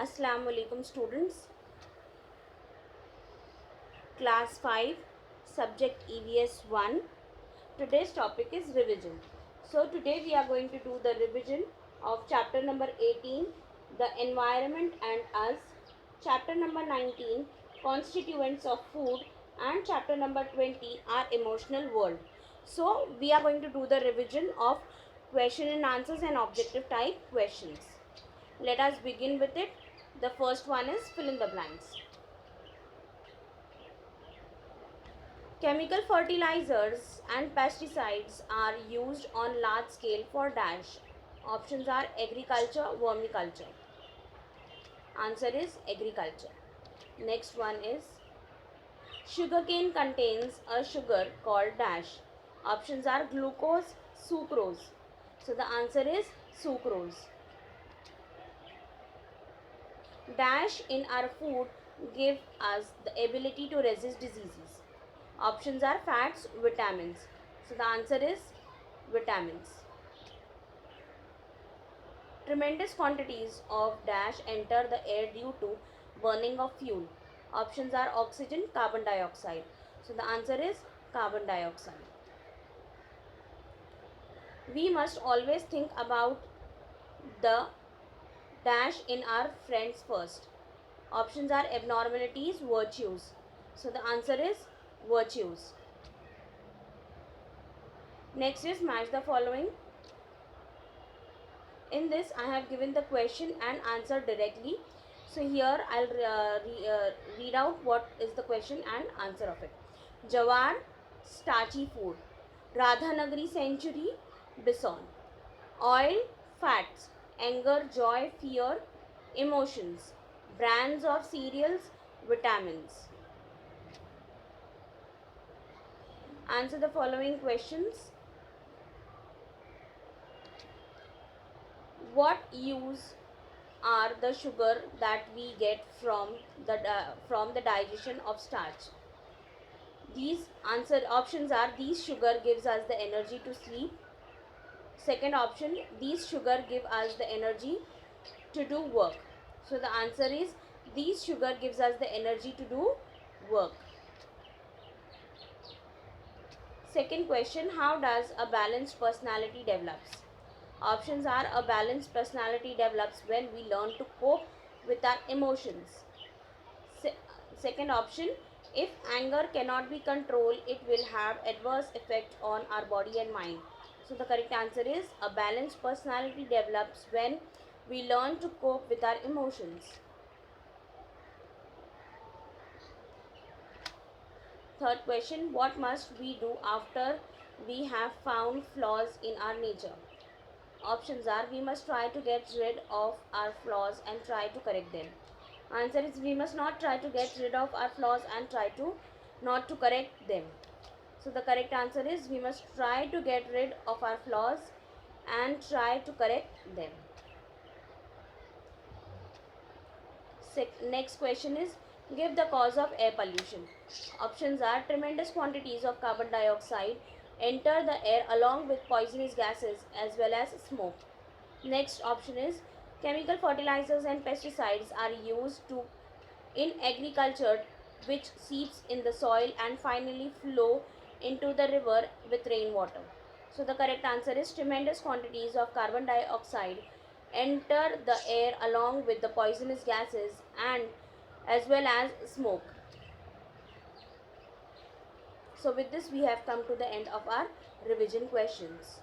Assalamu alaikum students. Class 5 subject EVS 1. Today's topic is revision. So today we are going to do the revision of chapter number 18, the environment and us, chapter number 19, constituents of food, and chapter number 20, our emotional world. So we are going to do the revision of question and answers and objective type questions. Let us begin with it. The first one is fill in the blanks. Chemical fertilizers and pesticides are used on large scale for dash. Options are agriculture, vermiculture. Answer is agriculture. Next one is sugarcane contains a sugar called dash. Options are glucose, sucrose. So the answer is sucrose. Dash in our food give us the ability to resist diseases. Options are fats, vitamins. So the answer is vitamins. Tremendous quantities of dash enter the air due to burning of fuel. Options are oxygen, carbon dioxide. So the answer is carbon dioxide. We must always think about the dash in our friends first. Options are abnormalities, virtues. So the answer is virtues. Next is match the following. In this I have given the question and answer directly. So here I'll read out what is the question and answer of it. Jawar, starchy food. Radhanagari century, bison. Oil, fats. Anger, joy, fear, emotions. Brands of cereals, vitamins. Answer the following questions. What use are the sugar that we get from the digestion of starch? These options are these sugar gives us the energy to sleep. Second option, these sugar give us the energy to do work. So the answer is these sugar gives us the energy to do work. Second question, how does a balanced personality develops? Options are a balanced personality develops when we learn to cope with our emotions. Second option, if anger cannot be controlled, it will have adverse effect on our body and mind. So the correct answer is a balanced personality develops when we learn to cope with our emotions. Third question, what must we do after we have found flaws in our nature? Options are we must try to get rid of our flaws and try to correct them. Answer is we must not try to get rid of our flaws and try to not to correct them. So the correct answer is we must try to get rid of our flaws and try to correct them. Next question is give the cause of air pollution. Options are tremendous quantities of carbon dioxide enter the air along with poisonous gases as well as smoke. Next option is chemical fertilizers and pesticides are used in agriculture which seeps in the soil and finally flow into the river with rainwater. So the correct answer is tremendous quantities of carbon dioxide enter the air along with the poisonous gases and as well as smoke. So with this we have come to the end of our revision questions.